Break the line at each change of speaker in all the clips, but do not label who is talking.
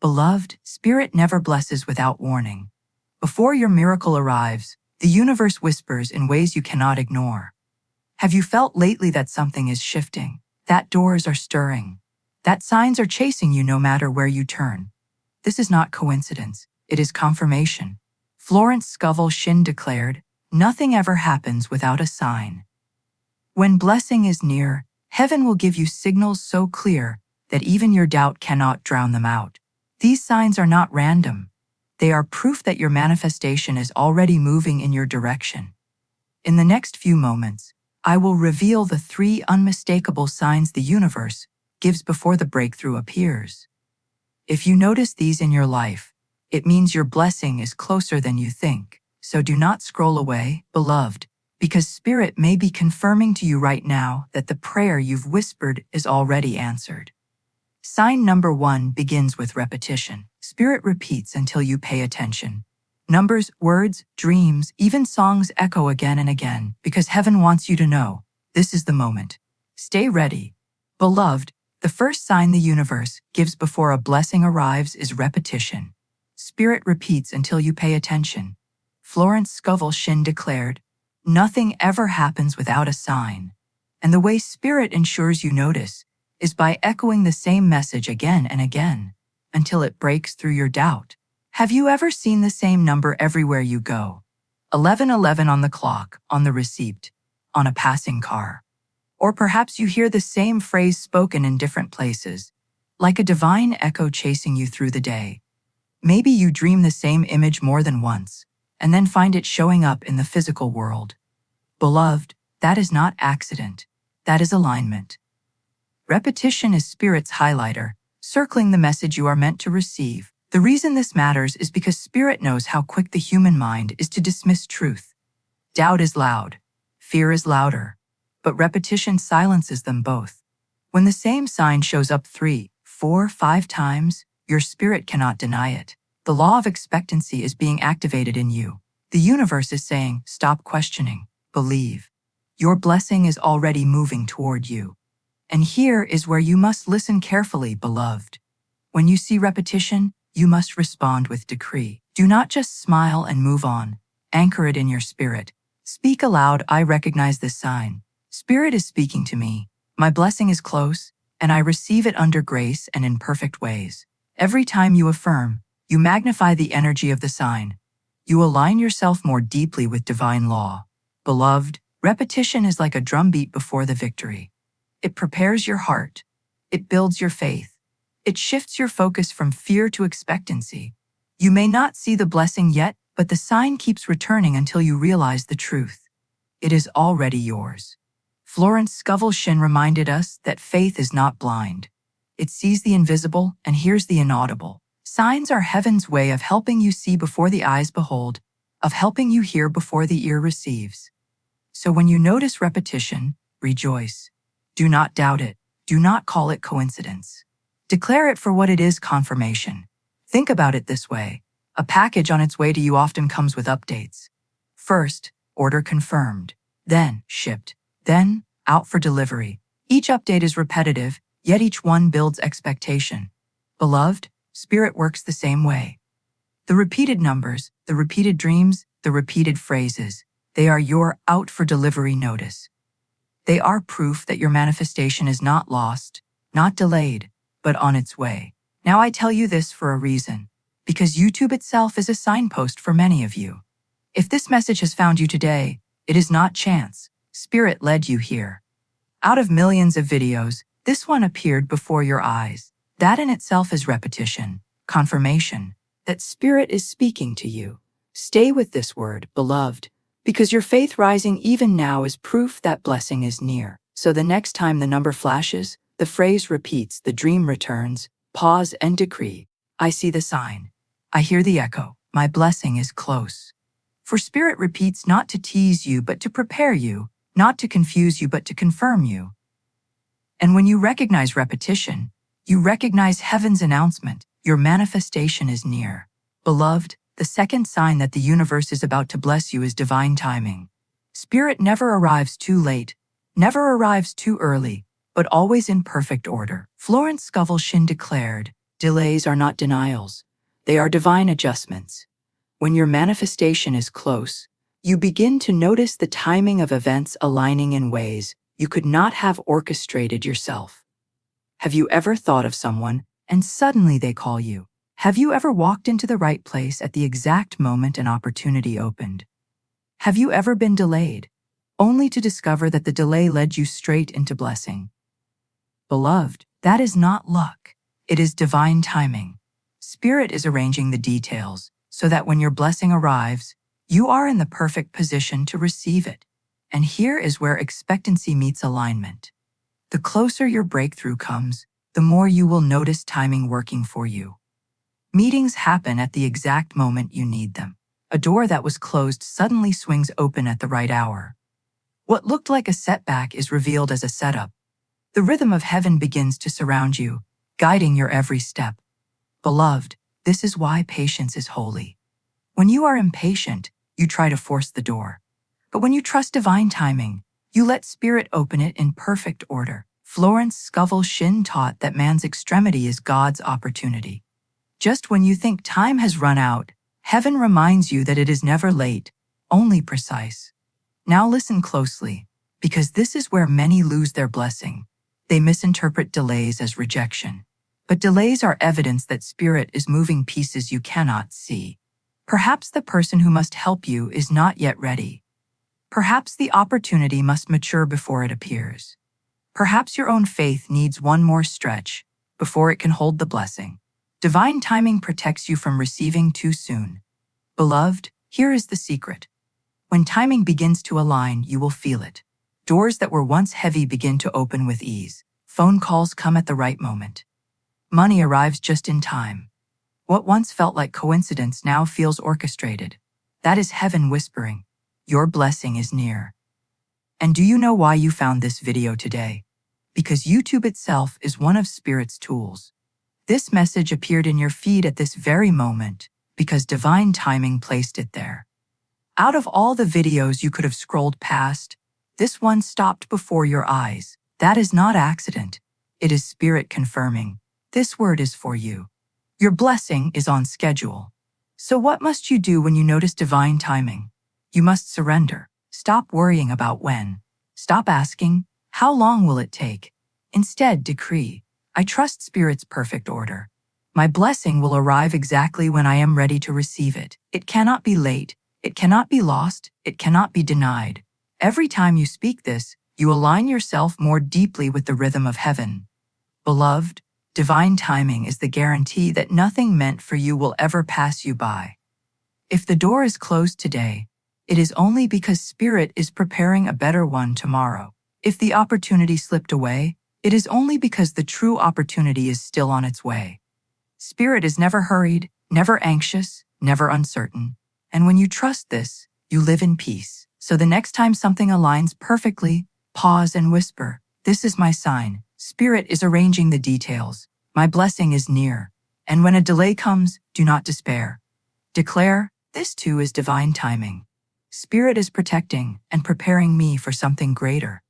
Beloved, Spirit never blesses without warning. Before your miracle arrives, the universe whispers in ways you cannot ignore. Have you felt lately that something is shifting, that doors are stirring, that signs are chasing you no matter where you turn? This is not coincidence, it is confirmation. Florence Scovel Shinn declared, "Nothing ever happens without a sign." When blessing is near, heaven will give you signals so clear that even your doubt cannot drown them out. These signs are not random. They are proof that your manifestation is already moving in your direction. In the next few moments, I will reveal the 3 unmistakable signs the universe gives before the breakthrough appears. If you notice these in your life, it means your blessing is closer than you think. So do not scroll away, beloved, because Spirit may be confirming to you right now that the prayer you've whispered is already answered. Sign number 1 begins with repetition. Spirit repeats until you pay attention. Numbers, words, dreams, even songs echo again and again because heaven wants you to know, this is the moment. Stay ready. Beloved, the first sign the universe gives before a blessing arrives is repetition. Spirit repeats until you pay attention. Florence Scovel Shinn declared, "Nothing ever happens without a sign." And the way Spirit ensures you notice is by echoing the same message again and again until it breaks through your doubt. Have you ever seen the same number everywhere you go? 1111 on the clock, on the receipt, on a passing car. Or perhaps you hear the same phrase spoken in different places, like a divine echo chasing you through the day. Maybe you dream the same image more than once, and then find it showing up in the physical world. Beloved, that is not accident. That is alignment. Repetition is Spirit's highlighter, circling the message you are meant to receive. The reason this matters is because Spirit knows how quick the human mind is to dismiss truth. Doubt is loud. Fear is louder. But repetition silences them both. When the same sign shows up 3, 4, 5 times, your spirit cannot deny it. The law of expectancy is being activated in you. The universe is saying, stop questioning, believe. Your blessing is already moving toward you. And here is where you must listen carefully, beloved. When you see repetition, you must respond with decree. Do not just smile and move on. Anchor it in your spirit. Speak aloud, I recognize this sign. Spirit is speaking to me. My blessing is close, and I receive it under grace and in perfect ways. Every time you affirm, you magnify the energy of the sign. You align yourself more deeply with divine law. Beloved, repetition is like a drumbeat before the victory. It prepares your heart. It builds your faith. It shifts your focus from fear to expectancy. You may not see the blessing yet, but the sign keeps returning until you realize the truth. It is already yours. Florence Scovel Shinn reminded us that faith is not blind. It sees the invisible and hears the inaudible. Signs are heaven's way of helping you see before the eyes behold, of helping you hear before the ear receives. So when you notice repetition, rejoice. Do not doubt it. Do not call it coincidence. Declare it for what it is, confirmation. Think about it this way. A package on its way to you often comes with updates. First, order confirmed. Then, shipped. Then, out for delivery. Each update is repetitive, yet each one builds expectation. Beloved, Spirit works the same way. The repeated numbers, the repeated dreams, the repeated phrases, they are your out for delivery notice. They are proof that your manifestation is not lost, not delayed, but on its way. Now I tell you this for a reason, because YouTube itself is a signpost for many of you. If this message has found you today, it is not chance. Spirit led you here. Out of millions of videos, this one appeared before your eyes. That in itself is repetition, confirmation, that Spirit is speaking to you. Stay with this word, beloved, because your faith rising even now is proof that blessing is near. So the next time the number flashes, the phrase repeats, the dream returns, pause and decree. I see the sign. I hear the echo. My blessing is close. For Spirit repeats not to tease you but to prepare you, not to confuse you but to confirm you. And when you recognize repetition, you recognize heaven's announcement. Your manifestation is near. Beloved, the second sign that the universe is about to bless you is divine timing. Spirit never arrives too late, never arrives too early, but always in perfect order. Florence Scovel Shinn declared, Delays are not denials. They are divine adjustments. When your manifestation is close, you begin to notice the timing of events aligning in ways you could not have orchestrated yourself. Have you ever thought of someone and suddenly they call you? Have you ever walked into the right place at the exact moment an opportunity opened? Have you ever been delayed, only to discover that the delay led you straight into blessing? Beloved, that is not luck. It is divine timing. Spirit is arranging the details so that when your blessing arrives, you are in the perfect position to receive it. And here is where expectancy meets alignment. The closer your breakthrough comes, the more you will notice timing working for you. Meetings happen at the exact moment you need them. A door that was closed suddenly swings open at the right hour. What looked like a setback is revealed as a setup. The rhythm of heaven begins to surround you, guiding your every step. Beloved, this is why patience is holy. When you are impatient, you try to force the door. But when you trust divine timing, you let Spirit open it in perfect order. Florence Scovel Shinn taught that man's extremity is God's opportunity. Just when you think time has run out, heaven reminds you that it is never late, only precise. Now listen closely, because this is where many lose their blessing. They misinterpret delays as rejection. But delays are evidence that Spirit is moving pieces you cannot see. Perhaps the person who must help you is not yet ready. Perhaps the opportunity must mature before it appears. Perhaps your own faith needs one more stretch before it can hold the blessing. Divine timing protects you from receiving too soon. Beloved, here is the secret. When timing begins to align, you will feel it. Doors that were once heavy begin to open with ease. Phone calls come at the right moment. Money arrives just in time. What once felt like coincidence now feels orchestrated. That is heaven whispering, your blessing is near. And do you know why you found this video today? Because YouTube itself is one of Spirit's tools. This message appeared in your feed at this very moment because divine timing placed it there. Out of all the videos you could have scrolled past, this one stopped before your eyes. That is not accident. It is Spirit confirming. This word is for you. Your blessing is on schedule. So what must you do when you notice divine timing? You must surrender. Stop worrying about when. Stop asking, how long will it take? Instead, decree, I trust Spirit's perfect order. My blessing will arrive exactly when I am ready to receive it. It cannot be late. It cannot be lost. It cannot be denied. Every time you speak this, you align yourself more deeply with the rhythm of heaven. Beloved, divine timing is the guarantee that nothing meant for you will ever pass you by. If the door is closed today, it is only because Spirit is preparing a better one tomorrow. If the opportunity slipped away, it is only because the true opportunity is still on its way. Spirit is never hurried, never anxious, never uncertain. And when you trust this, you live in peace. So the next time something aligns perfectly, pause and whisper, this is my sign. Spirit is arranging the details. My blessing is near. And when a delay comes, do not despair. Declare, this too is divine timing. Spirit is protecting and preparing me for something greater.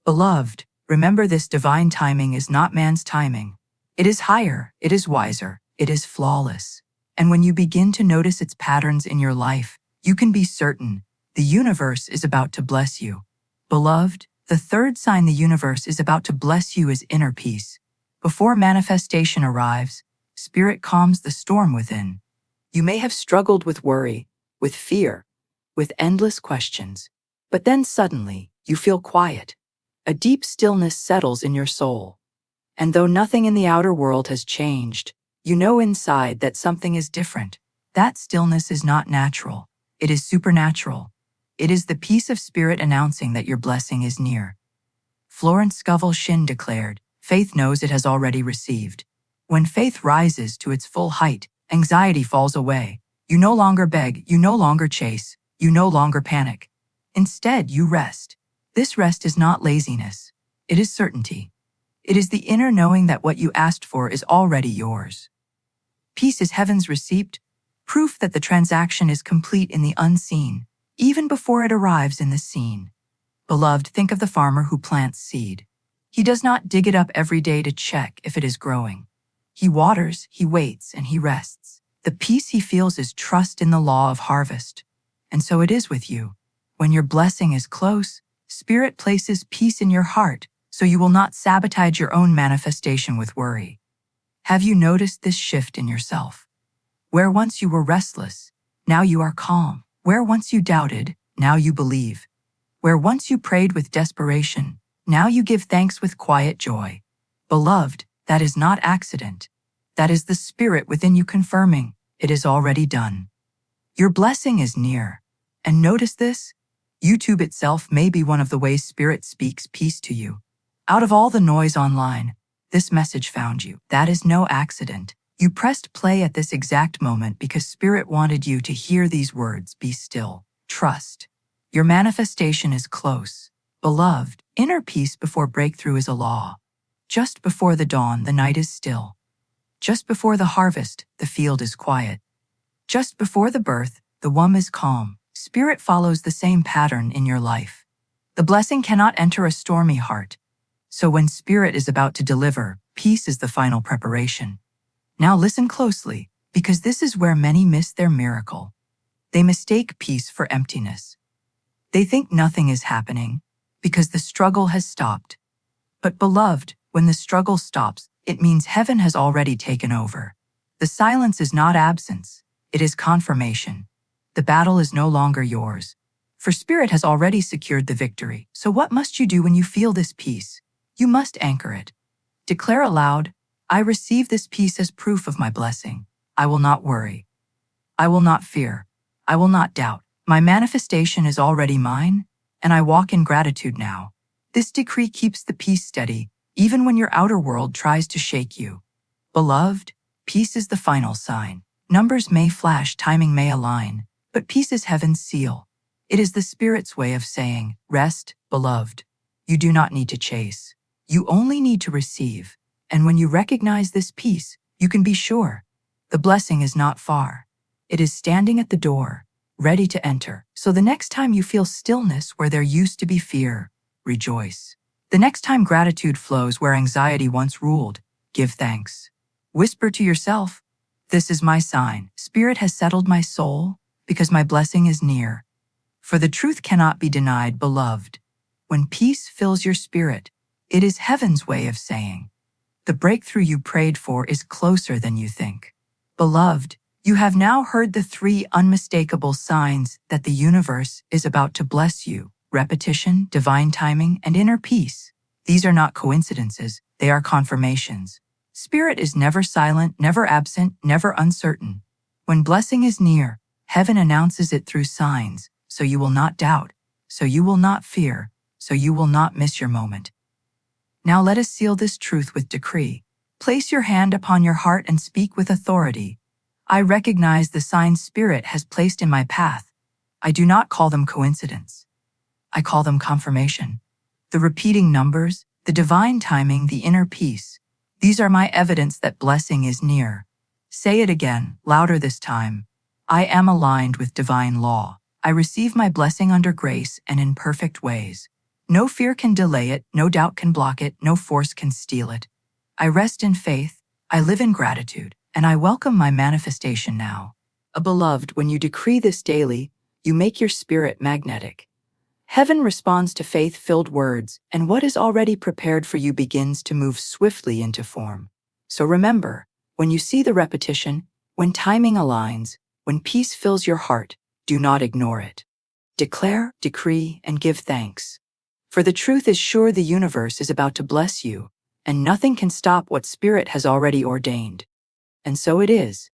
Beloved, remember this divine timing is not man's timing. It is higher, it is wiser, it is flawless. And when you begin to notice its patterns in your life, you can be certain the universe is about to bless you. Beloved, the third sign the universe is about to bless you is inner peace. Before manifestation arrives, Spirit calms the storm within. You may have struggled with worry, with fear, with endless questions, but then suddenly you feel quiet. A deep stillness settles in your soul. And though nothing in the outer world has changed, you know inside that something is different. That stillness is not natural. It is supernatural. It is the peace of Spirit announcing that your blessing is near. Florence Scovel Shinn declared, faith knows it has already received. When faith rises to its full height, anxiety falls away. You no longer beg, you no longer chase, you no longer panic. Instead, you rest. This rest is not laziness. It is certainty. It is the inner knowing that what you asked for is already yours. Peace is heaven's receipt, proof that the transaction is complete in the unseen, even before it arrives in the seen. Beloved, think of the farmer who plants seed. He does not dig it up every day to check if it is growing. He waters, he waits, and he rests. The peace he feels is trust in the law of harvest. And so it is with you. When your blessing is close, Spirit places peace in your heart, so you will not sabotage your own manifestation with worry. Have you noticed this shift in yourself? Where once you were restless, now you are calm. Where once you doubted, now you believe. Where once you prayed with desperation, now you give thanks with quiet joy. Beloved, that is not accident. That is the Spirit within you confirming, it is already done. Your blessing is near. And notice this, YouTube itself may be one of the ways Spirit speaks peace to you. Out of all the noise online, this message found you. That is no accident. You pressed play at this exact moment because Spirit wanted you to hear these words, be still, trust. Your manifestation is close. Beloved, inner peace before breakthrough is a law. Just before the dawn, the night is still. Just before the harvest, the field is quiet. Just before the birth, the womb is calm. Spirit follows the same pattern in your life. The blessing cannot enter a stormy heart. So when Spirit is about to deliver, peace is the final preparation. Now listen closely, because this is where many miss their miracle. They mistake peace for emptiness. They think nothing is happening because the struggle has stopped. But beloved, when the struggle stops, it means heaven has already taken over. The silence is not absence, it is confirmation. The battle is no longer yours, for Spirit has already secured the victory. So what must you do when you feel this peace? You must anchor it. Declare aloud, I receive this peace as proof of my blessing. I will not worry. I will not fear. I will not doubt. My manifestation is already mine, and I walk in gratitude now. This decree keeps the peace steady, even when your outer world tries to shake you. Beloved, peace is the final sign. Numbers may flash, timing may align, but peace is heaven's seal. It is the Spirit's way of saying, rest, beloved. You do not need to chase. You only need to receive. And when you recognize this peace, you can be sure. The blessing is not far. It is standing at the door, ready to enter. So the next time you feel stillness where there used to be fear, rejoice. The next time gratitude flows where anxiety once ruled, give thanks. Whisper to yourself, this is my sign. Spirit has settled my soul because my blessing is near. For the truth cannot be denied, beloved. When peace fills your spirit, it is heaven's way of saying, the breakthrough you prayed for is closer than you think. Beloved, you have now heard the 3 unmistakable signs that the universe is about to bless you: repetition, divine timing, and inner peace. These are not coincidences, they are confirmations. Spirit is never silent, never absent, never uncertain. When blessing is near, heaven announces it through signs, so you will not doubt, so you will not fear, so you will not miss your moment. Now let us seal this truth with decree. Place your hand upon your heart and speak with authority. I recognize the signs Spirit has placed in my path. I do not call them coincidence. I call them confirmation. The repeating numbers, the divine timing, the inner peace. These are my evidence that blessing is near. Say it again, louder this time. I am aligned with divine law. I receive my blessing under grace and in perfect ways. No fear can delay it, no doubt can block it, no force can steal it. I rest in faith, I live in gratitude, and I welcome my manifestation now. Beloved, when you decree this daily, you make your spirit magnetic. Heaven responds to faith-filled words, and what is already prepared for you begins to move swiftly into form. So remember, when you see the repetition, when timing aligns, when peace fills your heart, do not ignore it. Declare, decree, and give thanks. For the truth is sure, the universe is about to bless you, and nothing can stop what Spirit has already ordained. And so it is.